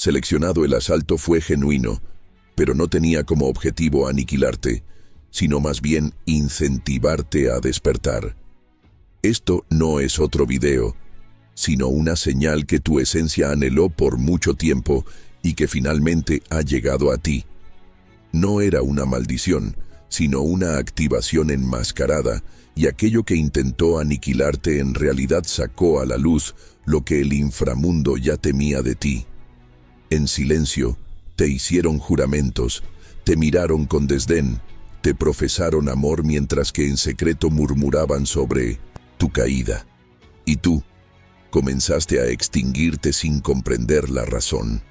seleccionado el asalto fue genuino, pero no tenía como objetivo aniquilarte, sino más bien incentivarte a despertar. Esto no es otro video, sino una señal que tu esencia anheló por mucho tiempo y que finalmente ha llegado a ti. No era una maldición, sino una activación enmascarada, y aquello que intentó aniquilarte en realidad sacó a la luz lo que el inframundo ya temía de ti. En silencio, te hicieron juramentos, te miraron con desdén, te profesaron amor mientras que en secreto murmuraban sobre tu caída. Y tú comenzaste a extinguirte sin comprender la razón.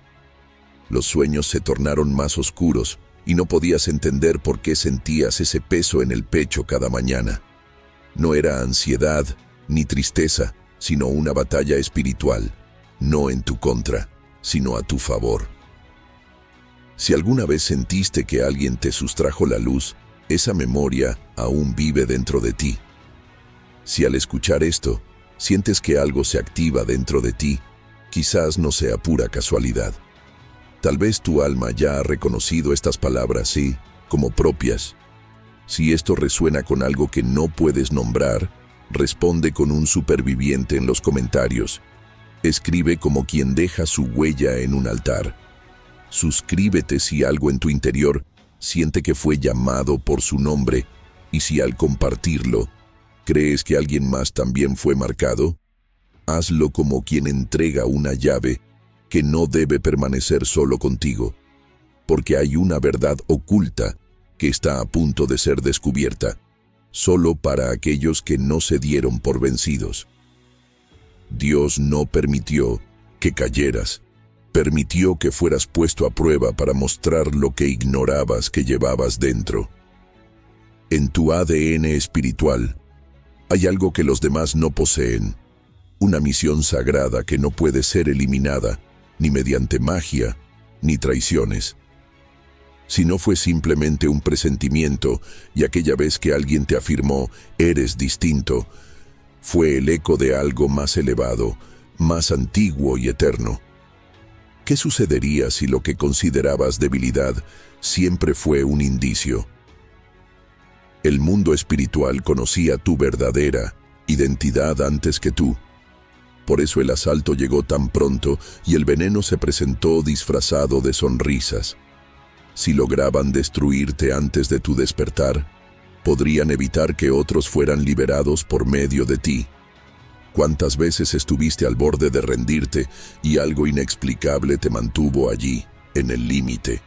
Los sueños se tornaron más oscuros y no podías entender por qué sentías ese peso en el pecho cada mañana. No era ansiedad ni tristeza, sino una batalla espiritual, no en tu contra, sino a tu favor. Si alguna vez sentiste que alguien te sustrajo la luz, esa memoria aún vive dentro de ti. Si al escuchar esto, sientes que algo se activa dentro de ti, quizás no sea pura casualidad. Tal vez tu alma ya ha reconocido estas palabras, sí, como propias. Si esto resuena con algo que no puedes nombrar, responde con un superviviente en los comentarios. Escribe como quien deja su huella en un altar. Suscríbete si algo en tu interior siente que fue llamado por su nombre, y si al compartirlo, crees que alguien más también fue marcado, hazlo como quien entrega una llave que no debe permanecer solo contigo, porque hay una verdad oculta que está a punto de ser descubierta, solo para aquellos que no se dieron por vencidos. Dios no permitió que cayeras, permitió que fueras puesto a prueba para mostrar lo que ignorabas que llevabas dentro. En tu ADN espiritual hay algo que los demás no poseen, una misión sagrada que no puede ser eliminada, ni mediante magia, ni traiciones. Si no fue simplemente un presentimiento y aquella vez que alguien te afirmó, eres distinto, fue el eco de algo más elevado, más antiguo y eterno. ¿Qué sucedería si lo que considerabas debilidad siempre fue un indicio? El mundo espiritual conocía tu verdadera identidad antes que tú. Por eso el asalto llegó tan pronto y el veneno se presentó disfrazado de sonrisas. Si lograban destruirte antes de tu despertar, podrían evitar que otros fueran liberados por medio de ti. ¿Cuántas veces estuviste al borde de rendirte y algo inexplicable te mantuvo allí, en el límite?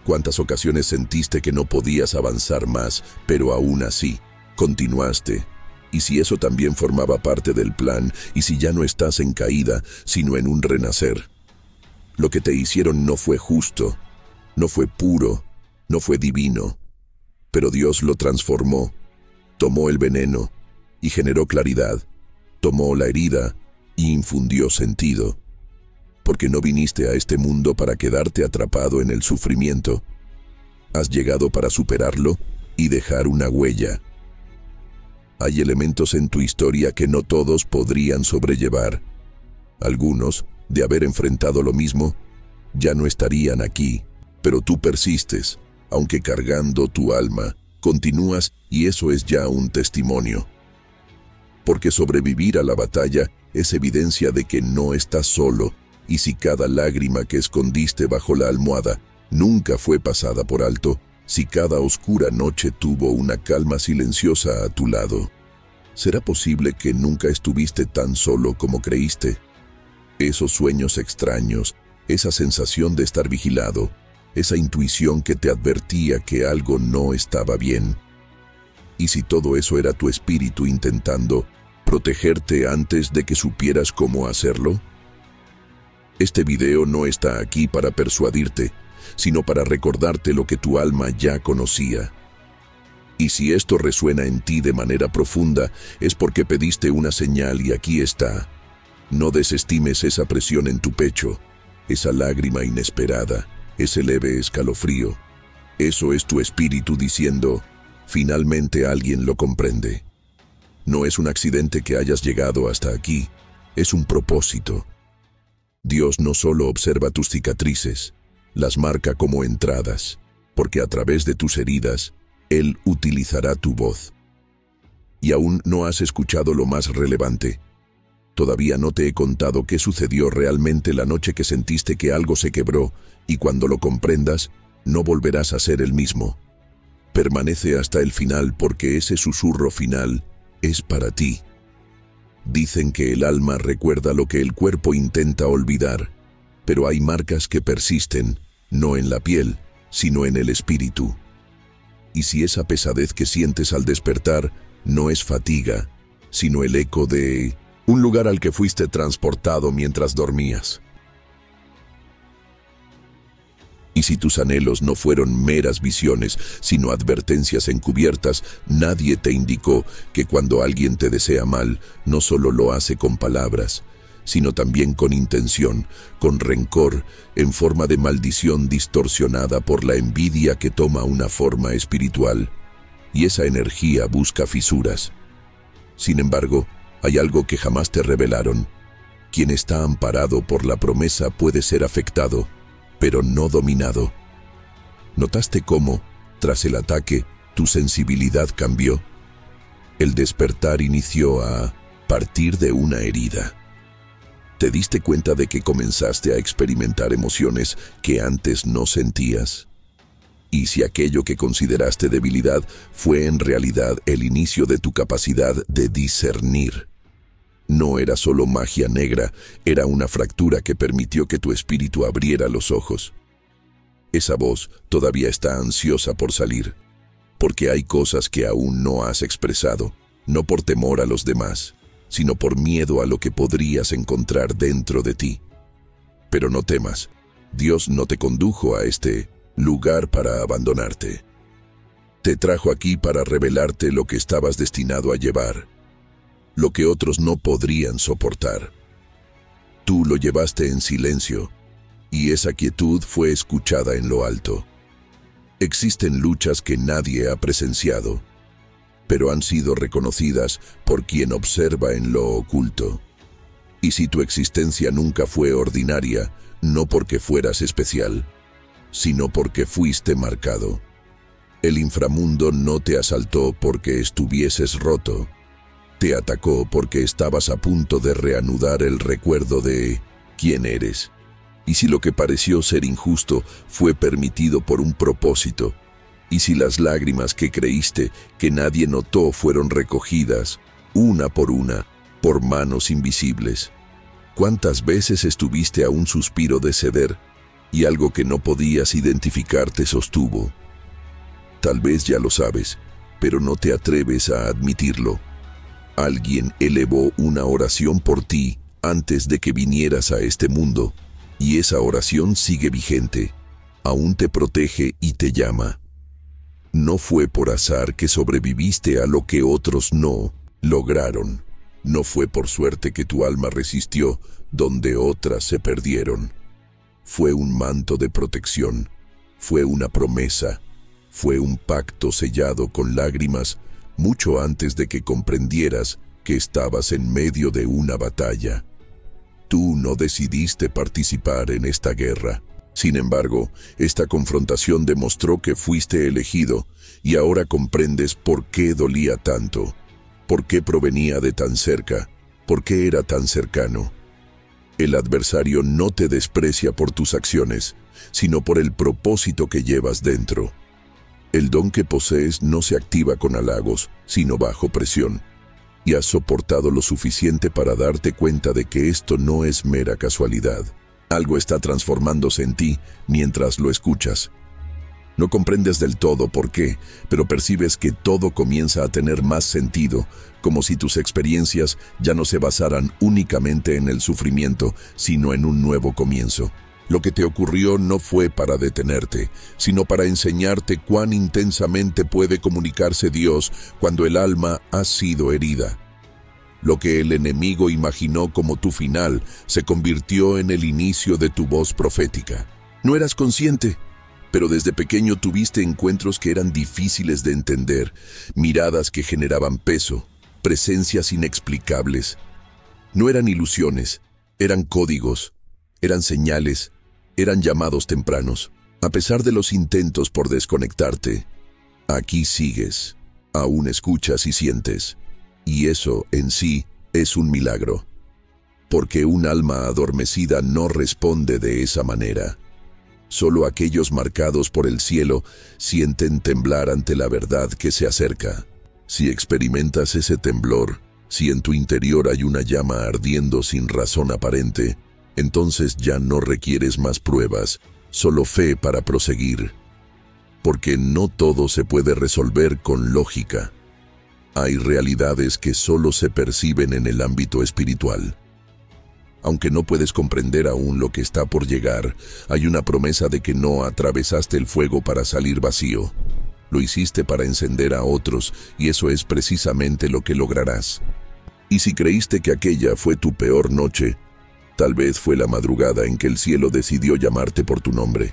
¿Cuántas ocasiones sentiste que no podías avanzar más, pero aún así, continuaste? Y si eso también formaba parte del plan, y si ya no estás en caída, sino en un renacer. Lo que te hicieron no fue justo, no fue puro, no fue divino, pero Dios lo transformó, tomó el veneno y generó claridad, tomó la herida y infundió sentido. Porque no viniste a este mundo para quedarte atrapado en el sufrimiento. Has llegado para superarlo y dejar una huella. Hay elementos en tu historia que no todos podrían sobrellevar. Algunos, de haber enfrentado lo mismo, ya no estarían aquí, pero tú persistes, aunque cargando tu alma, continúas y eso es ya un testimonio. Porque sobrevivir a la batalla es evidencia de que no estás solo, y si cada lágrima que escondiste bajo la almohada nunca fue pasada por alto, si cada oscura noche tuvo una calma silenciosa a tu lado, ¿será posible que nunca estuviste tan solo como creíste? Esos sueños extraños, esa sensación de estar vigilado, esa intuición que te advertía que algo no estaba bien. ¿Y si todo eso era tu espíritu intentando protegerte antes de que supieras cómo hacerlo? Este video no está aquí para persuadirte, sino para recordarte lo que tu alma ya conocía. Y si esto resuena en ti de manera profunda, es porque pediste una señal y aquí está. No desestimes esa presión en tu pecho, esa lágrima inesperada, ese leve escalofrío. Eso es tu espíritu diciendo, finalmente alguien lo comprende. No es un accidente que hayas llegado hasta aquí, es un propósito. Dios no solo observa tus cicatrices, las marca como entradas, porque a través de tus heridas, Él utilizará tu voz. Y aún no has escuchado lo más relevante. Todavía no te he contado qué sucedió realmente la noche que sentiste que algo se quebró, y cuando lo comprendas, no volverás a ser el mismo. Permanece hasta el final porque ese susurro final es para ti. Dicen que el alma recuerda lo que el cuerpo intenta olvidar, pero hay marcas que persisten, no en la piel, sino en el espíritu. Y si esa pesadez que sientes al despertar no es fatiga, sino el eco de un lugar al que fuiste transportado mientras dormías. Y si tus anhelos no fueron meras visiones, sino advertencias encubiertas, nadie te indicó que cuando alguien te desea mal, no solo lo hace con palabras, sino también con intención, con rencor, en forma de maldición distorsionada por la envidia que toma una forma espiritual. Y esa energía busca fisuras. Sin embargo, hay algo que jamás te revelaron. Quien está amparado por la promesa puede ser afectado, pero no dominado. ¿Notaste cómo, tras el ataque, tu sensibilidad cambió? El despertar inició a partir de una herida. ¿Te diste cuenta de que comenzaste a experimentar emociones que antes no sentías? Y si aquello que consideraste debilidad fue en realidad el inicio de tu capacidad de discernir. No era solo magia negra, era una fractura que permitió que tu espíritu abriera los ojos. Esa voz todavía está ansiosa por salir, porque hay cosas que aún no has expresado, no por temor a los demás, sino por miedo a lo que podrías encontrar dentro de ti. Pero no temas, Dios no te condujo a este lugar para abandonarte. Te trajo aquí para revelarte lo que estabas destinado a llevar, lo que otros no podrían soportar. Tú lo llevaste en silencio, y esa quietud fue escuchada en lo alto. Existen luchas que nadie ha presenciado, pero han sido reconocidas por quien observa en lo oculto. Y si tu existencia nunca fue ordinaria, no porque fueras especial, sino porque fuiste marcado. El inframundo no te asaltó porque estuvieses roto. Te atacó porque estabas a punto de reanudar el recuerdo de quién eres. Y si lo que pareció ser injusto fue permitido por un propósito, y si las lágrimas que creíste que nadie notó fueron recogidas, una, por manos invisibles. ¿Cuántas veces estuviste a un suspiro de ceder y algo que no podías identificar te sostuvo? Tal vez ya lo sabes, pero no te atreves a admitirlo. Alguien elevó una oración por ti antes de que vinieras a este mundo, y esa oración sigue vigente, aún te protege y te llama. No fue por azar que sobreviviste a lo que otros no lograron. No fue por suerte que tu alma resistió donde otras se perdieron. Fue un manto de protección, fue una promesa, fue un pacto sellado con lágrimas mucho antes de que comprendieras que estabas en medio de una batalla. Tú no decidiste participar en esta guerra. Sin embargo, esta confrontación demostró que fuiste elegido y ahora comprendes por qué dolía tanto, por qué provenía de tan cerca, por qué era tan cercano. El adversario no te desprecia por tus acciones, sino por el propósito que llevas dentro. El don que posees no se activa con halagos, sino bajo presión. Y has soportado lo suficiente para darte cuenta de que esto no es mera casualidad. Algo está transformándose en ti mientras lo escuchas. No comprendes del todo por qué, pero percibes que todo comienza a tener más sentido, como si tus experiencias ya no se basaran únicamente en el sufrimiento, sino en un nuevo comienzo. Lo que te ocurrió no fue para detenerte, sino para enseñarte cuán intensamente puede comunicarse Dios cuando el alma ha sido herida. Lo que el enemigo imaginó como tu final se convirtió en el inicio de tu voz profética. No eras consciente, pero desde pequeño tuviste encuentros que eran difíciles de entender, miradas que generaban peso, presencias inexplicables. No eran ilusiones, eran códigos. Eran señales, eran llamados tempranos. A pesar de los intentos por desconectarte, aquí sigues, aún escuchas y sientes. Y eso, en sí, es un milagro. Porque un alma adormecida no responde de esa manera. Solo aquellos marcados por el cielo sienten temblar ante la verdad que se acerca. Si experimentas ese temblor, si en tu interior hay una llama ardiendo sin razón aparente, entonces ya no requieres más pruebas, solo fe para proseguir. Porque no todo se puede resolver con lógica. Hay realidades que solo se perciben en el ámbito espiritual. Aunque no puedes comprender aún lo que está por llegar, hay una promesa de que no atravesaste el fuego para salir vacío. Lo hiciste para encender a otros, y eso es precisamente lo que lograrás. Y si creíste que aquella fue tu peor noche, tal vez fue la madrugada en que el cielo decidió llamarte por tu nombre.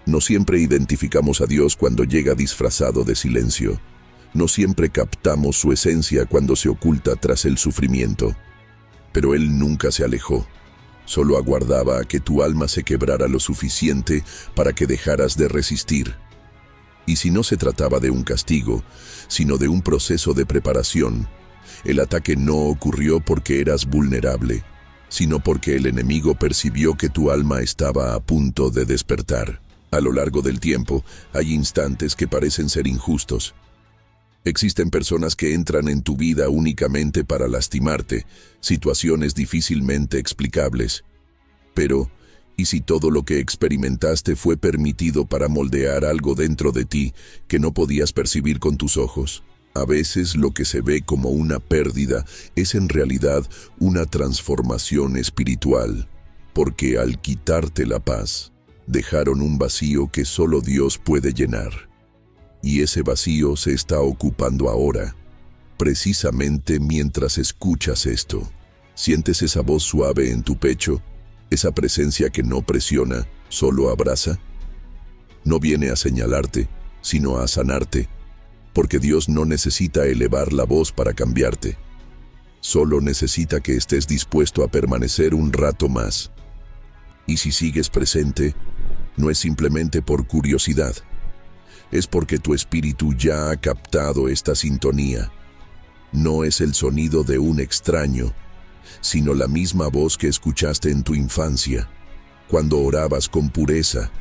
No siempre identificamos a Dios cuando llega disfrazado de silencio. No siempre captamos su esencia cuando se oculta tras el sufrimiento. Pero Él nunca se alejó. Solo aguardaba a que tu alma se quebrara lo suficiente para que dejaras de resistir. Y si no se trataba de un castigo, sino de un proceso de preparación, el ataque no ocurrió porque eras vulnerable, sino porque el enemigo percibió que tu alma estaba a punto de despertar. A lo largo del tiempo, hay instantes que parecen ser injustos. Existen personas que entran en tu vida únicamente para lastimarte, situaciones difícilmente explicables. Pero, ¿y si todo lo que experimentaste fue permitido para moldear algo dentro de ti que no podías percibir con tus ojos? A veces lo que se ve como una pérdida es en realidad una transformación espiritual, porque al quitarte la paz, dejaron un vacío que solo Dios puede llenar. Y ese vacío se está ocupando ahora, precisamente mientras escuchas esto. ¿Sientes esa voz suave en tu pecho? ¿Esa presencia que no presiona, solo abraza? No viene a señalarte, sino a sanarte, porque Dios no necesita elevar la voz para cambiarte. Solo necesita que estés dispuesto a permanecer un rato más. Y si sigues presente, no es simplemente por curiosidad. Es porque tu espíritu ya ha captado esta sintonía. No es el sonido de un extraño, sino la misma voz que escuchaste en tu infancia, cuando orabas con pureza,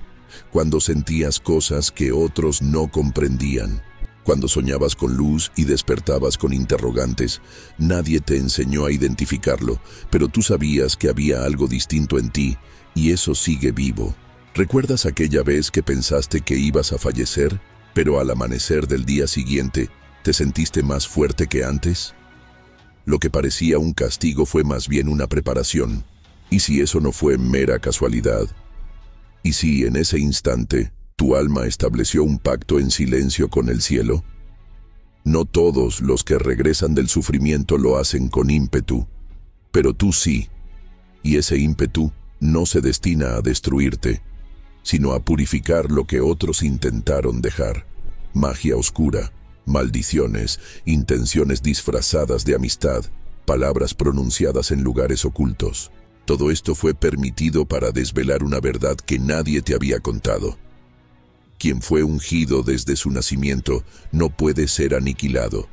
cuando sentías cosas que otros no comprendían, cuando soñabas con luz y despertabas con interrogantes. Nadie te enseñó a identificarlo, pero tú sabías que había algo distinto en ti, y eso sigue vivo. ¿Recuerdas aquella vez que pensaste que ibas a fallecer, pero al amanecer del día siguiente te sentiste más fuerte que antes? Lo que parecía un castigo fue más bien una preparación. ¿Y si eso no fue mera casualidad? ¿Y si en ese instante tu alma estableció un pacto en silencio con el cielo? No todos los que regresan del sufrimiento lo hacen con ímpetu, pero tú sí, y ese ímpetu no se destina a destruirte, sino a purificar lo que otros intentaron dejar. Magia oscura, maldiciones, intenciones disfrazadas de amistad, palabras pronunciadas en lugares ocultos. Todo esto fue permitido para desvelar una verdad que nadie te había contado. Quien fue ungido desde su nacimiento no puede ser aniquilado,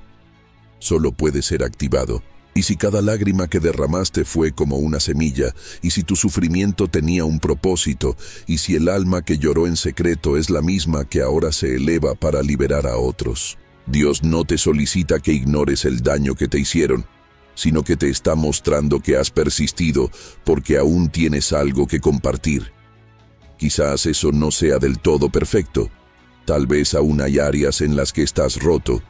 solo puede ser activado. Y si cada lágrima que derramaste fue como una semilla, y si tu sufrimiento tenía un propósito, y si el alma que lloró en secreto es la misma que ahora se eleva para liberar a otros, Dios no te solicita que ignores el daño que te hicieron, sino que te está mostrando que has persistido porque aún tienes algo que compartir. Quizás eso no sea del todo perfecto. Tal vez aún hay áreas en las que estás roto,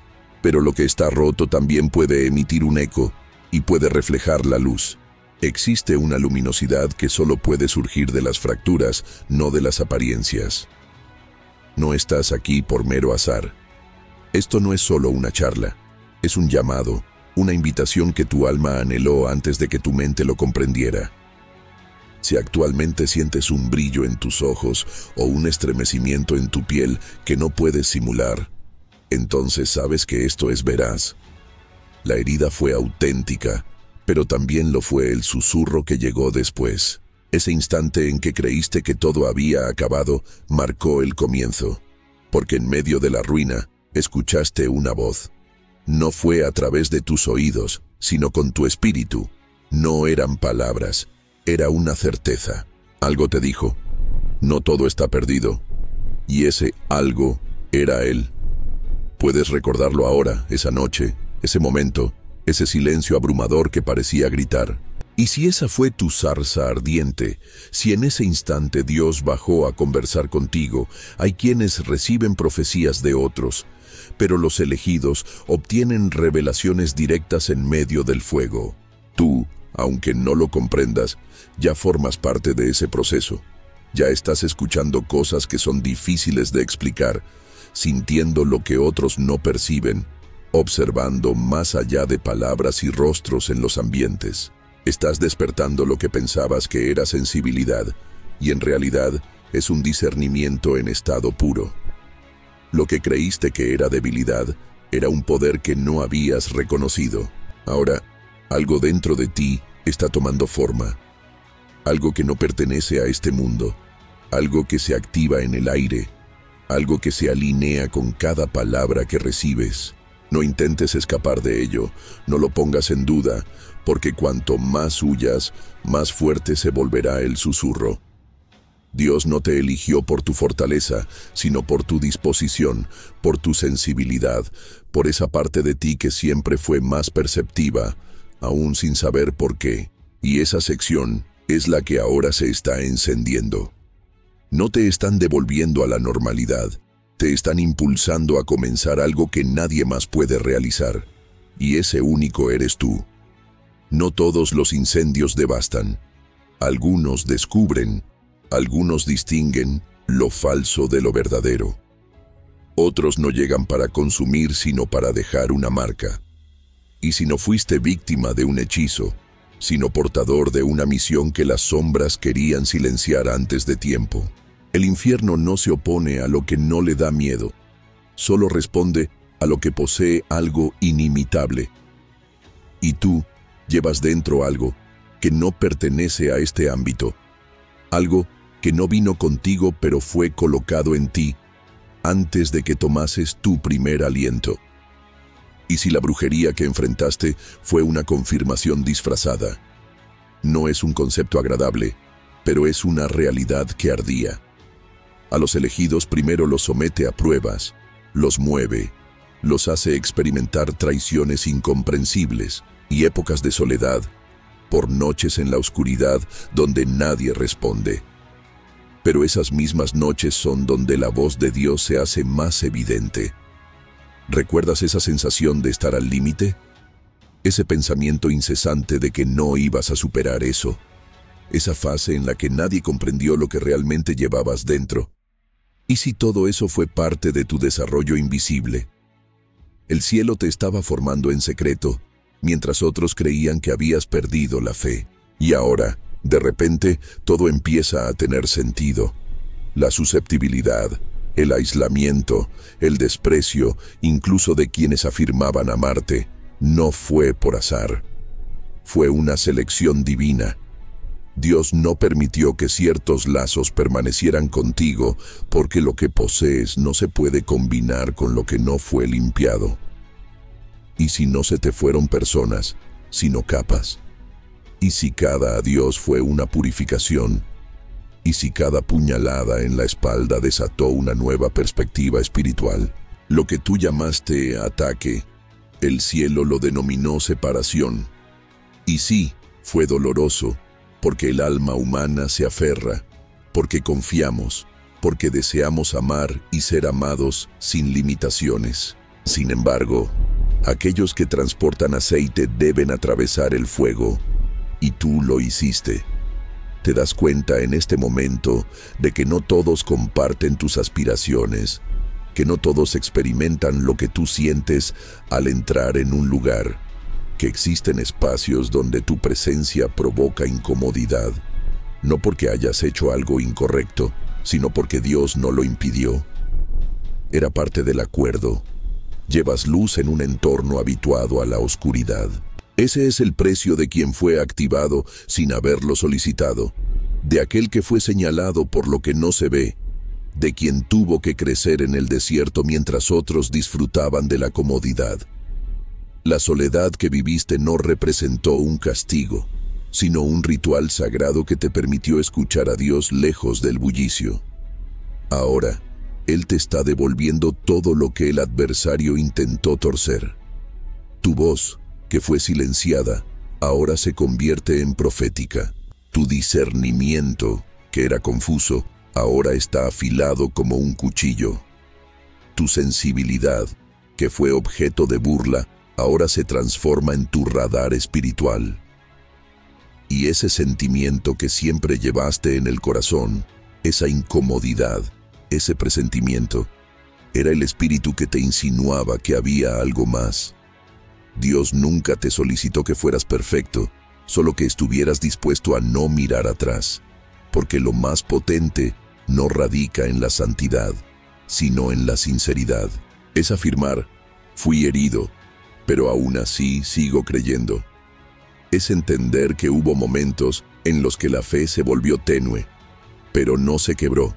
pero lo que está roto también puede emitir un eco y puede reflejar la luz. Existe una luminosidad que solo puede surgir de las fracturas, no de las apariencias. No estás aquí por mero azar. Esto no es solo una charla, es un llamado, una invitación que tu alma anheló antes de que tu mente lo comprendiera. Si actualmente sientes un brillo en tus ojos o un estremecimiento en tu piel que no puedes simular, entonces sabes que esto es veraz. La herida fue auténtica, pero también lo fue el susurro que llegó después. Ese instante en que creíste que todo había acabado marcó el comienzo, porque en medio de la ruina escuchaste una voz. No fue a través de tus oídos, sino con tu espíritu. No eran palabras, era una certeza. Algo te dijo, no todo está perdido. Y ese algo era Él. Puedes recordarlo ahora, esa noche, ese momento, ese silencio abrumador que parecía gritar. Y si esa fue tu zarza ardiente, si en ese instante Dios bajó a conversar contigo, hay quienes reciben profecías de otros, pero los elegidos obtienen revelaciones directas en medio del fuego. Tú, aunque no lo comprendas, ya formas parte de ese proceso. Ya estás escuchando cosas que son difíciles de explicar, sintiendo lo que otros no perciben, observando más allá de palabras y rostros en los ambientes. Estás despertando lo que pensabas que era sensibilidad, y en realidad es un discernimiento en estado puro. Lo que creíste que era debilidad, era un poder que no habías reconocido. Ahora, algo dentro de ti está tomando forma. Algo que no pertenece a este mundo. Algo que se activa en el aire. Algo que se alinea con cada palabra que recibes. No intentes escapar de ello, no lo pongas en duda, porque cuanto más huyas, más fuerte se volverá el susurro. Dios no te eligió por tu fortaleza, sino por tu disposición, por tu sensibilidad, por esa parte de ti que siempre fue más perceptiva, aún sin saber por qué. Y esa sección es la que ahora se está encendiendo. No te están devolviendo a la normalidad, te están impulsando a comenzar algo que nadie más puede realizar, y ese único eres tú. No todos los incendios devastan. Algunos descubren, algunos distinguen lo falso de lo verdadero. Otros no llegan para consumir, sino para dejar una marca. Y si no fuiste víctima de un hechizo, sino portador de una misión que las sombras querían silenciar antes de tiempo. El infierno no se opone a lo que no le da miedo, solo responde a lo que posee algo inimitable. Y tú llevas dentro algo que no pertenece a este ámbito, algo que no vino contigo pero fue colocado en ti antes de que tomases tu primer aliento. Y si la brujería que enfrentaste fue una confirmación disfrazada, no es un concepto agradable, pero es una realidad que ardía. A los elegidos primero los somete a pruebas, los mueve, los hace experimentar traiciones incomprensibles y épocas de soledad, por noches en la oscuridad donde nadie responde. Pero esas mismas noches son donde la voz de Dios se hace más evidente. ¿Recuerdas esa sensación de estar al límite? Ese pensamiento incesante de que no ibas a superar eso. Esa fase en la que nadie comprendió lo que realmente llevabas dentro. ¿Y si todo eso fue parte de tu desarrollo invisible? El cielo te estaba formando en secreto, mientras otros creían que habías perdido la fe. Y ahora, de repente, todo empieza a tener sentido. La susceptibilidad, el aislamiento, el desprecio, incluso de quienes afirmaban amarte, no fue por azar. Fue una selección divina. Dios no permitió que ciertos lazos permanecieran contigo porque lo que posees no se puede combinar con lo que no fue limpiado. ¿Y si no se te fueron personas, sino capas? ¿Y si cada adiós fue una purificación? ¿Y si cada puñalada en la espalda desató una nueva perspectiva espiritual? Lo que tú llamaste ataque, el cielo lo denominó separación. Y sí, fue doloroso, porque el alma humana se aferra, porque confiamos, porque deseamos amar y ser amados sin limitaciones. Sin embargo, aquellos que transportan aceite deben atravesar el fuego, y tú lo hiciste. Te das cuenta en este momento de que no todos comparten tus aspiraciones, que no todos experimentan lo que tú sientes al entrar en un lugar, que existen espacios donde tu presencia provoca incomodidad, no porque hayas hecho algo incorrecto, sino porque Dios no lo impidió. Era parte del acuerdo. Llevas luz en un entorno habituado a la oscuridad. Ese es el precio de quien fue activado sin haberlo solicitado. de aquel que fue señalado por lo que no se ve, de quien tuvo que crecer en el desierto mientras otros disfrutaban de la comodidad. La soledad que viviste no representó un castigo, sino un ritual sagrado que te permitió escuchar a Dios lejos del bullicio. Ahora, Él te está devolviendo todo lo que el adversario intentó torcer. Tu voz, que fue silenciada, ahora se convierte en profética. Tu discernimiento, que era confuso, ahora está afilado como un cuchillo. Tu sensibilidad, que fue objeto de burla, ahora se transforma en tu radar espiritual. Y ese sentimiento que siempre llevaste en el corazón, esa incomodidad, ese presentimiento, era el espíritu que te insinuaba que había algo más. Dios nunca te solicitó que fueras perfecto, solo que estuvieras dispuesto a no mirar atrás, porque lo más potente no radica en la santidad, sino en la sinceridad. Es afirmar, fui herido, pero aún así sigo creyendo. Es entender que hubo momentos en los que la fe se volvió tenue, pero no se quebró.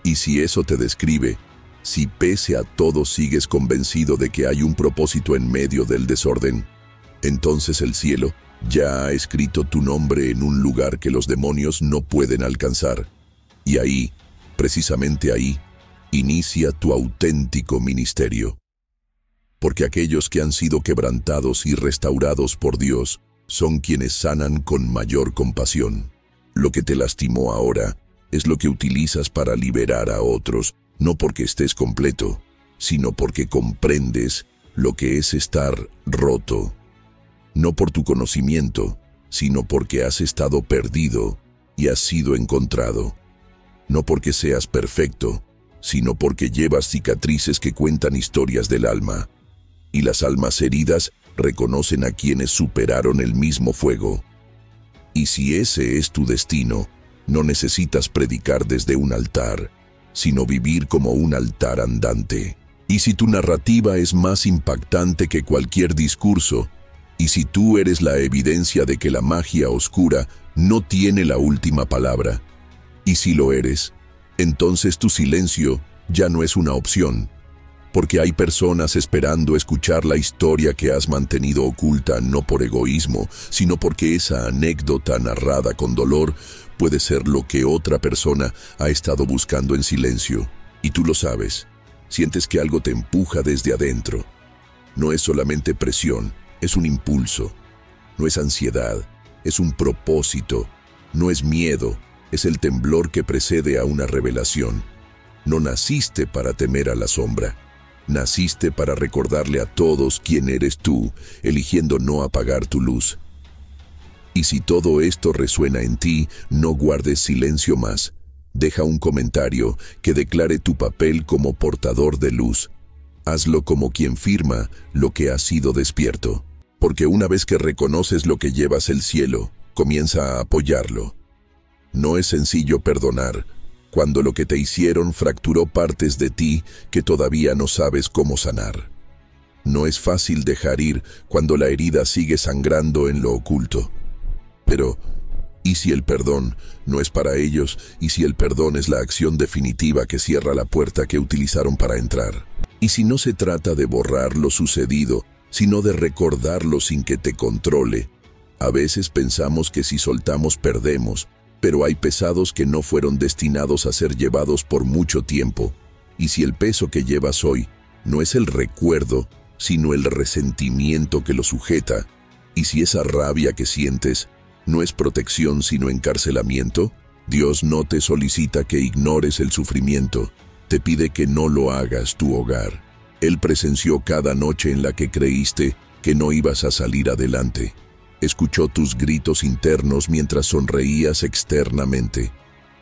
Y si eso te describe, si pese a todo sigues convencido de que hay un propósito en medio del desorden, entonces el cielo ya ha escrito tu nombre en un lugar que los demonios no pueden alcanzar. Y ahí, precisamente ahí, inicia tu auténtico ministerio. Porque aquellos que han sido quebrantados y restaurados por Dios son quienes sanan con mayor compasión. Lo que te lastimó ahora es lo que utilizas para liberar a otros, no porque estés completo, sino porque comprendes lo que es estar roto. No por tu conocimiento, sino porque has estado perdido y has sido encontrado. No porque seas perfecto, sino porque llevas cicatrices que cuentan historias del alma. Y las almas heridas reconocen a quienes superaron el mismo fuego. Y si ese es tu destino, no necesitas predicar desde un altar, sino vivir como un altar andante. Y si tu narrativa es más impactante que cualquier discurso, y si tú eres la evidencia de que la magia oscura no tiene la última palabra, y si lo eres, entonces tu silencio ya no es una opción, porque hay personas esperando escuchar la historia que has mantenido oculta no por egoísmo, sino porque esa anécdota narrada con dolor puede ser lo que otra persona ha estado buscando en silencio. Y tú lo sabes, sientes que algo te empuja desde adentro. No es solamente presión, es un impulso. No es ansiedad, es un propósito. No es miedo, es el temblor que precede a una revelación. No naciste para temer a la sombra. Naciste para recordarle a todos quién eres tú, eligiendo no apagar tu luz. Y si todo esto resuena en ti, no guardes silencio más. Deja un comentario que declare tu papel como portador de luz. Hazlo como quien firma lo que ha sido despierto. Porque una vez que reconoces lo que llevas el cielo, comienza a apoyarlo. No es sencillo perdonar, cuando lo que te hicieron fracturó partes de ti que todavía no sabes cómo sanar. No es fácil dejar ir cuando la herida sigue sangrando en lo oculto. Pero, ¿y si el perdón no es para ellos? ¿Y si el perdón es la acción definitiva que cierra la puerta que utilizaron para entrar? ¿Y si no se trata de borrar lo sucedido, sino de recordarlo sin que te controle? A veces pensamos que si soltamos perdemos, pero hay pesados que no fueron destinados a ser llevados por mucho tiempo. Y si el peso que llevas hoy no es el recuerdo, sino el resentimiento que lo sujeta, y si esa rabia que sientes no es protección sino encarcelamiento, Dios no te solicita que ignores el sufrimiento, te pide que no lo hagas tu hogar. Él presenció cada noche en la que creíste que no ibas a salir adelante. Escuchó tus gritos internos mientras sonreías externamente.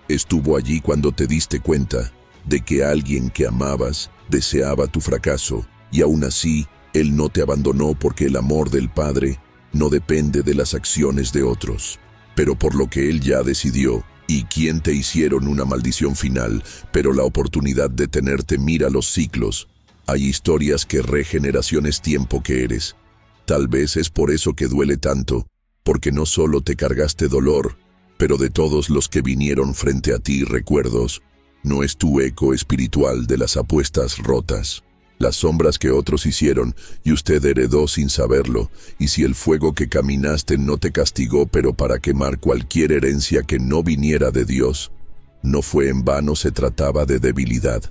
Estuvo allí cuando te diste cuenta de que alguien que amabas deseaba tu fracaso, y aún así, Él no te abandonó porque el amor del Padre no depende de las acciones de otros, pero por lo que Él ya decidió, y quien te hicieron una maldición final, pero la oportunidad de tenerte mira los ciclos. Hay historias que regeneraciones tiempo que eres. Tal vez es por eso que duele tanto, porque no solo te cargaste dolor, pero de todos los que vinieron frente a ti recuerdos, no es tu eco espiritual de las apuestas rotas. Las sombras que otros hicieron, y usted heredó sin saberlo, y si el fuego que caminaste no te castigó, pero para quemar cualquier herencia que no viniera de Dios, no fue en vano, se trataba de debilidad.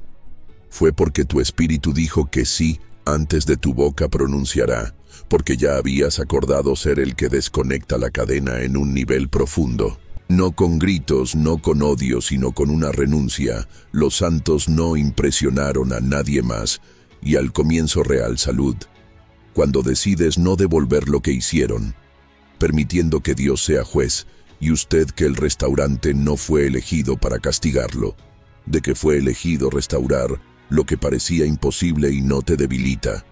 Fue porque tu espíritu dijo que sí, antes de tu boca pronunciará, porque ya habías acordado ser el que desconecta la cadena en un nivel profundo. No con gritos, no con odio, sino con una renuncia, los santos no impresionaron a nadie más, y al comienzo real salud. Cuando decides no devolver lo que hicieron, permitiendo que Dios sea juez, y usted que el restaurante no fue elegido para castigarlo, de que fue elegido restaurar lo que parecía imposible y no te debilita,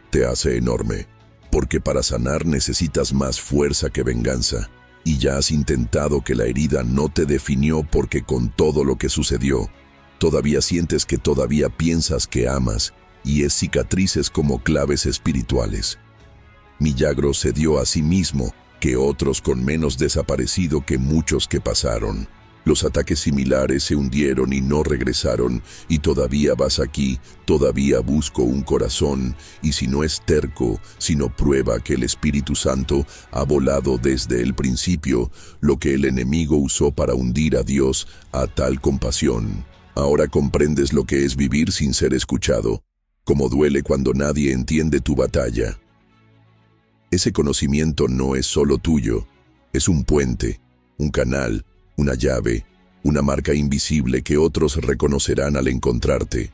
te hace enorme, porque para sanar necesitas más fuerza que venganza. Y ya has intentado que la herida no te definió porque con todo lo que sucedió, todavía sientes que todavía piensas que amas y es cicatrices como claves espirituales. Milagro se dio a sí mismo que otros con menos desaparecido que muchos que pasaron. Los ataques similares se hundieron y no regresaron, y todavía vas aquí, todavía busco un corazón, y si no es terco, sino prueba que el Espíritu Santo ha volado desde el principio, lo que el enemigo usó para hundir a Dios a tal compasión. Ahora comprendes lo que es vivir sin ser escuchado, cómo duele cuando nadie entiende tu batalla. Ese conocimiento no es solo tuyo, es un puente, un canal, una llave, una marca invisible que otros reconocerán al encontrarte.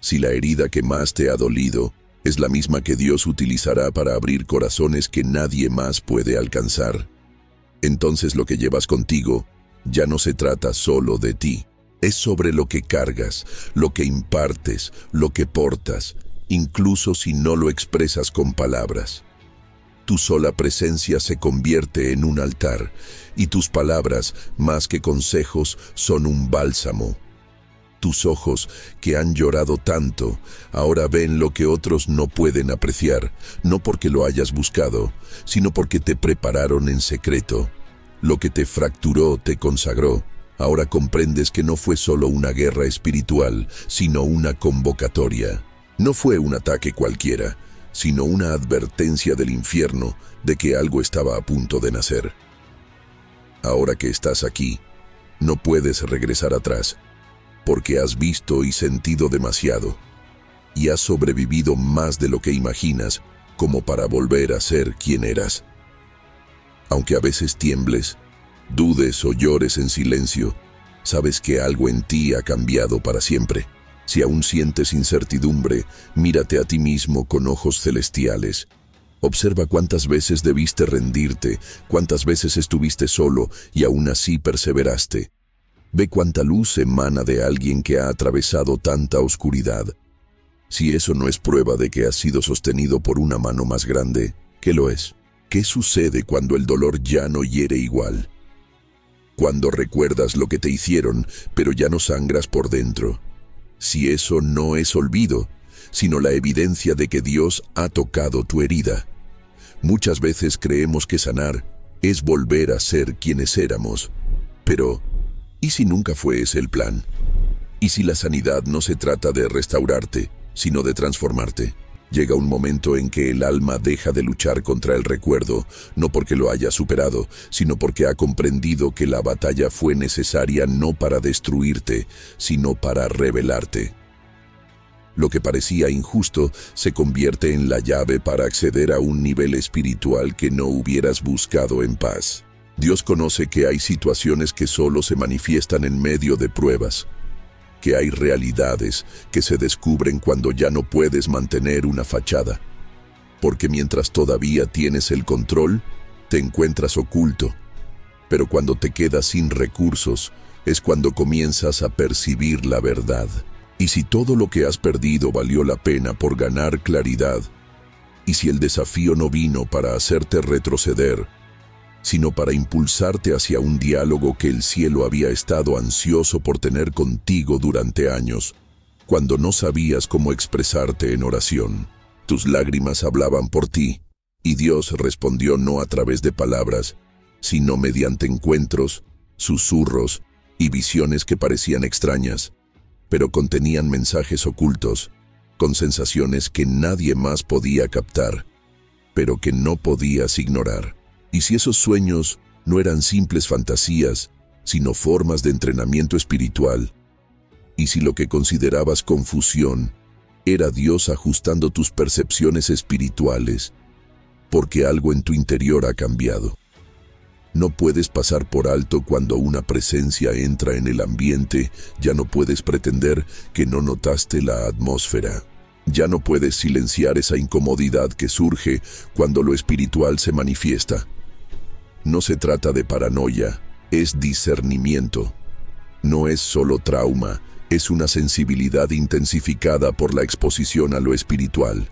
Si la herida que más te ha dolido es la misma que Dios utilizará para abrir corazones que nadie más puede alcanzar, entonces lo que llevas contigo ya no se trata solo de ti. Es sobre lo que cargas, lo que impartes, lo que portas, incluso si no lo expresas con palabras. Tu sola presencia se convierte en un altar, y tus palabras, más que consejos, son un bálsamo. Tus ojos, que han llorado tanto, ahora ven lo que otros no pueden apreciar, no porque lo hayas buscado, sino porque te prepararon en secreto. Lo que te fracturó te consagró. Ahora comprendes que no fue solo una guerra espiritual, sino una convocatoria. No fue un ataque cualquiera, sino una advertencia del infierno de que algo estaba a punto de nacer. Ahora que estás aquí, no puedes regresar atrás, porque has visto y sentido demasiado, y has sobrevivido más de lo que imaginas como para volver a ser quien eras. Aunque a veces tiembles, dudes o llores en silencio, sabes que algo en ti ha cambiado para siempre. Si aún sientes incertidumbre, mírate a ti mismo con ojos celestiales. Observa cuántas veces debiste rendirte, cuántas veces estuviste solo y aún así perseveraste. Ve cuánta luz emana de alguien que ha atravesado tanta oscuridad. Si eso no es prueba de que has sido sostenido por una mano más grande, ¿qué lo es? ¿Qué sucede cuando el dolor ya no hiere igual? Cuando recuerdas lo que te hicieron, pero ya no sangras por dentro. Si eso no es olvido, sino la evidencia de que Dios ha tocado tu herida. Muchas veces creemos que sanar es volver a ser quienes éramos. Pero, ¿y si nunca fue ese el plan? ¿Y si la sanidad no se trata de restaurarte, sino de transformarte? Llega un momento en que el alma deja de luchar contra el recuerdo, no porque lo haya superado, sino porque ha comprendido que la batalla fue necesaria no para destruirte, sino para revelarte. Lo que parecía injusto se convierte en la llave para acceder a un nivel espiritual que no hubieras buscado en paz. Dios conoce que hay situaciones que solo se manifiestan en medio de pruebas, que hay realidades que se descubren cuando ya no puedes mantener una fachada, porque mientras todavía tienes el control, te encuentras oculto, pero cuando te quedas sin recursos, es cuando comienzas a percibir la verdad. Y si todo lo que has perdido valió la pena por ganar claridad, y si el desafío no vino para hacerte retroceder, sino para impulsarte hacia un diálogo que el cielo había estado ansioso por tener contigo durante años, cuando no sabías cómo expresarte en oración. Tus lágrimas hablaban por ti, y Dios respondió no a través de palabras, sino mediante encuentros, susurros y visiones que parecían extrañas, pero contenían mensajes ocultos, con sensaciones que nadie más podía captar, pero que no podías ignorar. Y si esos sueños no eran simples fantasías, sino formas de entrenamiento espiritual, y si lo que considerabas confusión era Dios ajustando tus percepciones espirituales, porque algo en tu interior ha cambiado. No puedes pasar por alto cuando una presencia entra en el ambiente, ya no puedes pretender que no notaste la atmósfera. Ya no puedes silenciar esa incomodidad que surge cuando lo espiritual se manifiesta. No se trata de paranoia, es discernimiento. No es solo trauma, es una sensibilidad intensificada por la exposición a lo espiritual.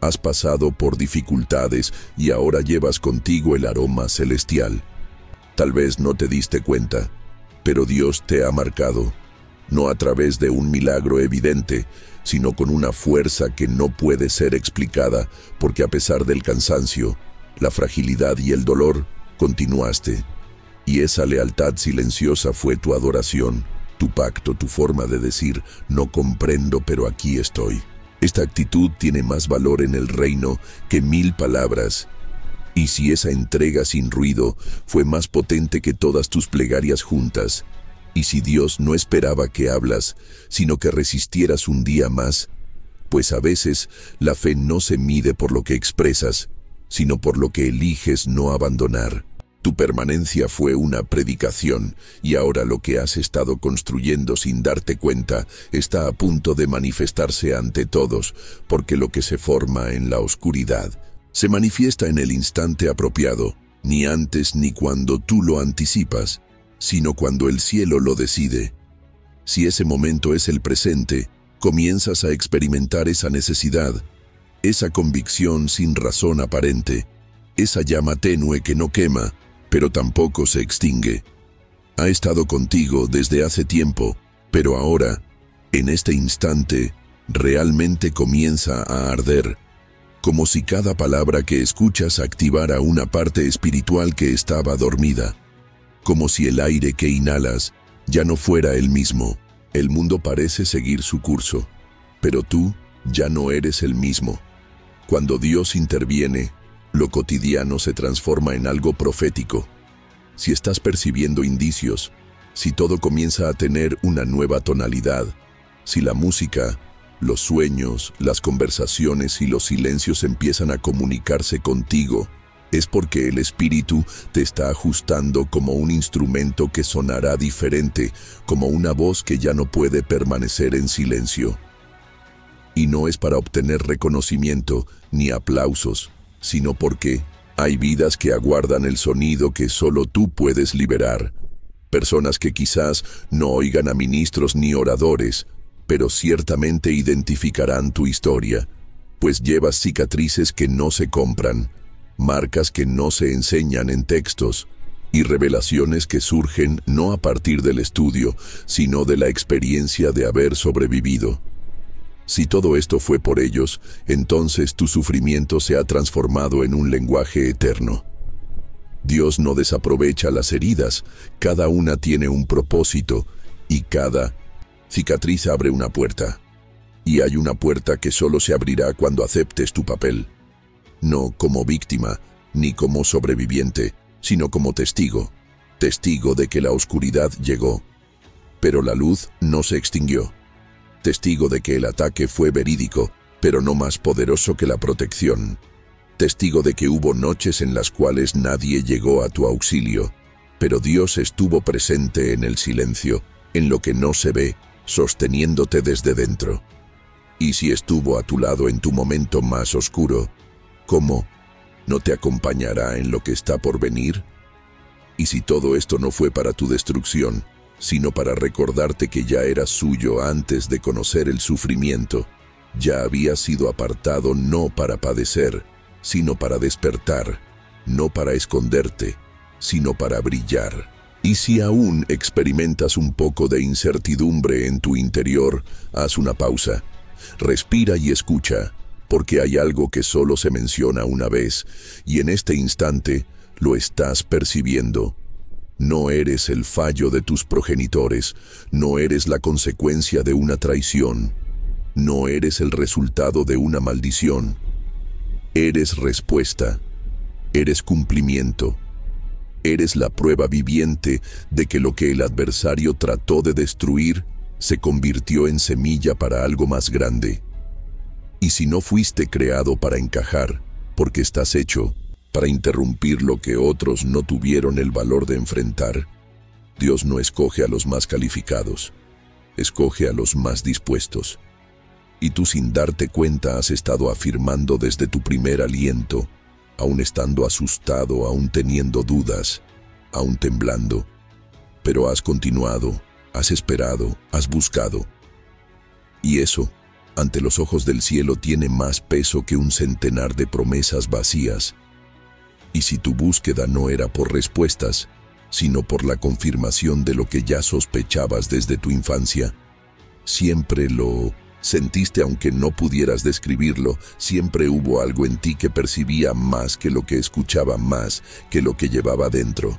Has pasado por dificultades y ahora llevas contigo el aroma celestial. Tal vez no te diste cuenta, pero Dios te ha marcado, no a través de un milagro evidente, sino con una fuerza que no puede ser explicada, porque a pesar del cansancio, la fragilidad y el dolor, continuaste. Y esa lealtad silenciosa fue tu adoración, tu pacto, tu forma de decir, no comprendo, pero aquí estoy. Esta actitud tiene más valor en el reino que 1000 palabras. Y si esa entrega sin ruido fue más potente que todas tus plegarias juntas, y si Dios no esperaba que hablas, sino que resistieras un día más, pues a veces la fe no se mide por lo que expresas, sino por lo que eliges no abandonar. Tu permanencia fue una predicación, y ahora lo que has estado construyendo sin darte cuenta está a punto de manifestarse ante todos, porque lo que se forma en la oscuridad se manifiesta en el instante apropiado, ni antes ni cuando tú lo anticipas, sino cuando el cielo lo decide. Si ese momento es el presente, comienzas a experimentar esa necesidad, esa convicción sin razón aparente, esa llama tenue que no quema, pero tampoco se extingue. Ha estado contigo desde hace tiempo, pero ahora, en este instante, realmente comienza a arder, como si cada palabra que escuchas activara una parte espiritual que estaba dormida, como si el aire que inhalas ya no fuera el mismo. El mundo parece seguir su curso, pero tú ya no eres el mismo. Cuando Dios interviene, lo cotidiano se transforma en algo profético. Si estás percibiendo indicios, si todo comienza a tener una nueva tonalidad, si la música, los sueños, las conversaciones y los silencios empiezan a comunicarse contigo, es porque el Espíritu te está ajustando como un instrumento que sonará diferente, como una voz que ya no puede permanecer en silencio. Y no es para obtener reconocimiento ni aplausos, sino porque hay vidas que aguardan el sonido que solo tú puedes liberar. Personas que quizás no oigan a ministros ni oradores, pero ciertamente identificarán tu historia, pues llevas cicatrices que no se compran, marcas que no se enseñan en textos, y revelaciones que surgen no a partir del estudio, sino de la experiencia de haber sobrevivido. Si todo esto fue por ellos, entonces tu sufrimiento se ha transformado en un lenguaje eterno. Dios no desaprovecha las heridas, cada una tiene un propósito, y cada cicatriz abre una puerta. Y hay una puerta que solo se abrirá cuando aceptes tu papel. No como víctima, ni como sobreviviente, sino como testigo. Testigo de que la oscuridad llegó, pero la luz no se extinguió. Testigo de que el ataque fue verídico, pero no más poderoso que la protección. Testigo de que hubo noches en las cuales nadie llegó a tu auxilio, pero Dios estuvo presente en el silencio, en lo que no se ve, sosteniéndote desde dentro. Y si estuvo a tu lado en tu momento más oscuro, ¿cómo no te acompañará en lo que está por venir? Y si todo esto no fue para tu destrucción, sino para recordarte que ya eras suyo antes de conocer el sufrimiento, ya habías sido apartado no para padecer, sino para despertar, no para esconderte, sino para brillar. Y si aún experimentas un poco de incertidumbre en tu interior, haz una pausa, respira y escucha, porque hay algo que solo se menciona una vez, y en este instante, lo estás percibiendo. No eres el fallo de tus progenitores, no eres la consecuencia de una traición, no eres el resultado de una maldición. Eres respuesta, eres cumplimiento, eres la prueba viviente de que lo que el adversario trató de destruir se convirtió en semilla para algo más grande. Y si no fuiste creado para encajar, porque estás hecho para interrumpir lo que otros no tuvieron el valor de enfrentar, Dios no escoge a los más calificados, escoge a los más dispuestos. Y tú sin darte cuenta has estado afirmando desde tu primer aliento, aún estando asustado, aún teniendo dudas, aún temblando. Pero has continuado, has esperado, has buscado. Y eso, ante los ojos del cielo, tiene más peso que un centenar de promesas vacías. Y si tu búsqueda no era por respuestas, sino por la confirmación de lo que ya sospechabas desde tu infancia, siempre lo sentiste aunque no pudieras describirlo, siempre hubo algo en ti que percibía más que lo que escuchaba, más que lo que llevaba dentro.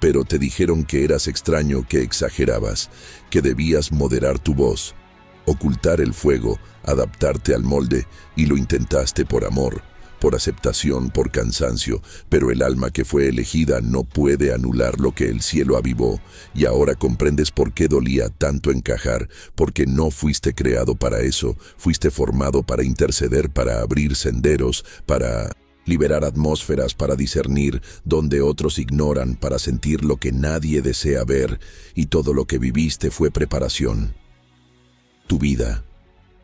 Pero te dijeron que eras extraño, que exagerabas, que debías moderar tu voz, ocultar el fuego, adaptarte al molde, y lo intentaste por amor, por aceptación, por cansancio, pero el alma que fue elegida no puede anular lo que el cielo avivó, y ahora comprendes por qué dolía tanto encajar, porque no fuiste creado para eso, fuiste formado para interceder, para abrir senderos, para liberar atmósferas, para discernir donde otros ignoran, para sentir lo que nadie desea ver, y todo lo que viviste fue preparación. Tu vida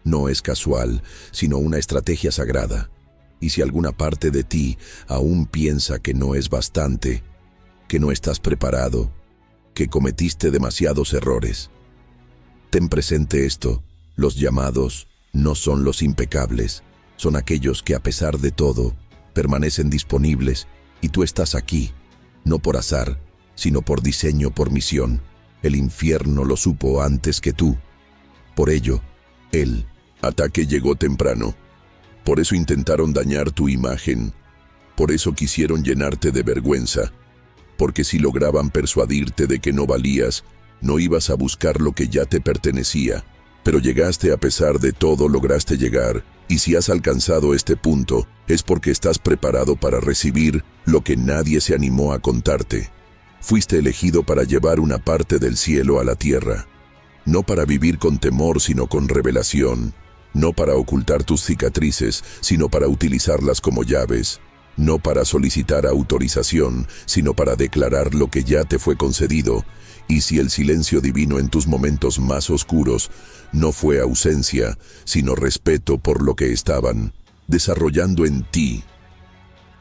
no es casual, sino una estrategia sagrada. Y si alguna parte de ti aún piensa que no es bastante, que no estás preparado, que cometiste demasiados errores, ten presente esto: los llamados no son los impecables, son aquellos que a pesar de todo permanecen disponibles, y tú estás aquí, no por azar, sino por diseño, por misión. El infierno lo supo antes que tú. Por ello, el ataque llegó temprano. Por eso intentaron dañar tu imagen, por eso quisieron llenarte de vergüenza, porque si lograban persuadirte de que no valías, no ibas a buscar lo que ya te pertenecía. Pero llegaste a pesar de todo, lograste llegar, y si has alcanzado este punto, es porque estás preparado para recibir lo que nadie se animó a contarte. Fuiste elegido para llevar una parte del cielo a la tierra, no para vivir con temor, sino con revelación. No para ocultar tus cicatrices, sino para utilizarlas como llaves. No para solicitar autorización, sino para declarar lo que ya te fue concedido. Y si el silencio divino en tus momentos más oscuros no fue ausencia, sino respeto por lo que estaban desarrollando en ti.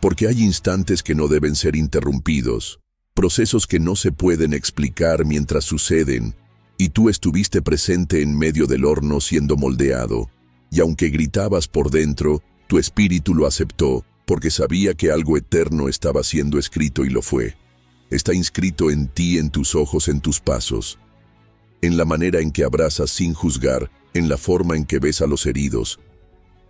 Porque hay instantes que no deben ser interrumpidos, procesos que no se pueden explicar mientras suceden, y tú estuviste presente en medio del horno siendo moldeado. Y aunque gritabas por dentro, tu espíritu lo aceptó, porque sabía que algo eterno estaba siendo escrito, y lo fue. Está inscrito en ti, en tus ojos, en tus pasos, en la manera en que abrazas sin juzgar, en la forma en que ves a los heridos,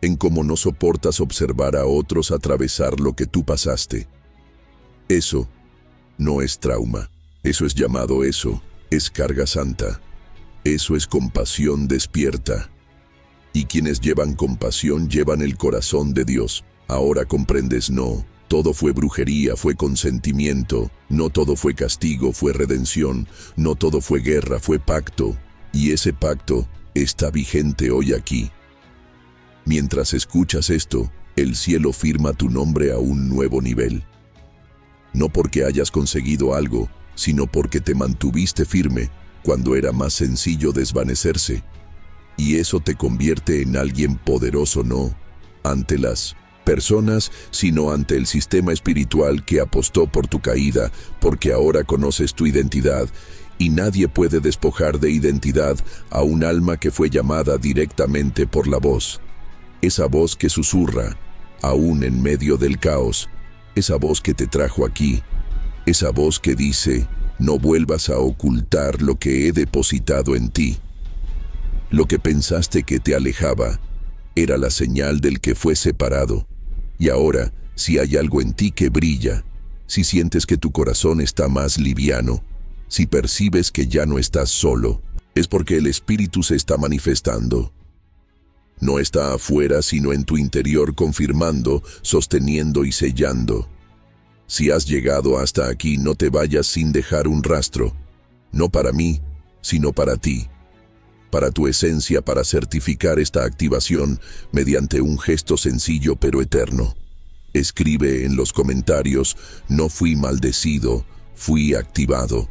en cómo no soportas observar a otros atravesar lo que tú pasaste. Eso no es trauma, eso es llamado, eso es carga santa, eso es compasión despierta. Y quienes llevan compasión llevan el corazón de Dios. Ahora comprendes, no todo fue brujería, fue consentimiento, no todo fue castigo, fue redención, no todo fue guerra, fue pacto, y ese pacto está vigente hoy aquí. Mientras escuchas esto, el cielo firma tu nombre a un nuevo nivel. No porque hayas conseguido algo, sino porque te mantuviste firme cuando era más sencillo desvanecerse. Y eso te convierte en alguien poderoso, no ante las personas, sino ante el sistema espiritual que apostó por tu caída, porque ahora conoces tu identidad, y nadie puede despojar de identidad a un alma que fue llamada directamente por la voz. Esa voz que susurra, aún en medio del caos, esa voz que te trajo aquí, esa voz que dice: no vuelvas a ocultar lo que he depositado en ti. Lo que pensaste que te alejaba era la señal del que fue separado. Y ahora, si hay algo en ti que brilla, si sientes que tu corazón está más liviano, si percibes que ya no estás solo, es porque el Espíritu se está manifestando. No está afuera, sino en tu interior, confirmando, sosteniendo y sellando. Si has llegado hasta aquí, no te vayas sin dejar un rastro, no para mí, sino para ti, para tu esencia, para certificar esta activación mediante un gesto sencillo pero eterno. Escribe en los comentarios: no fui maldecido, fui activado.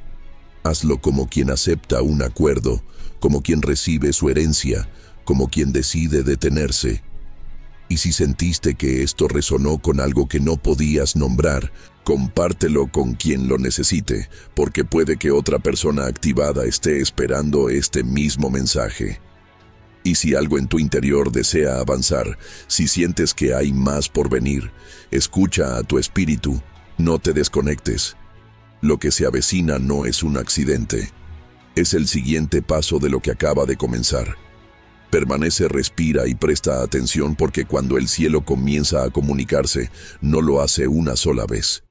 Hazlo como quien acepta un acuerdo, como quien recibe su herencia, como quien decide detenerse. Y si sentiste que esto resonó con algo que no podías nombrar, compártelo con quien lo necesite, porque puede que otra persona activada esté esperando este mismo mensaje. Y si algo en tu interior desea avanzar, si sientes que hay más por venir, escucha a tu espíritu, no te desconectes. Lo que se avecina no es un accidente, es el siguiente paso de lo que acaba de comenzar. Permanece, respira y presta atención, porque cuando el cielo comienza a comunicarse, no lo hace una sola vez.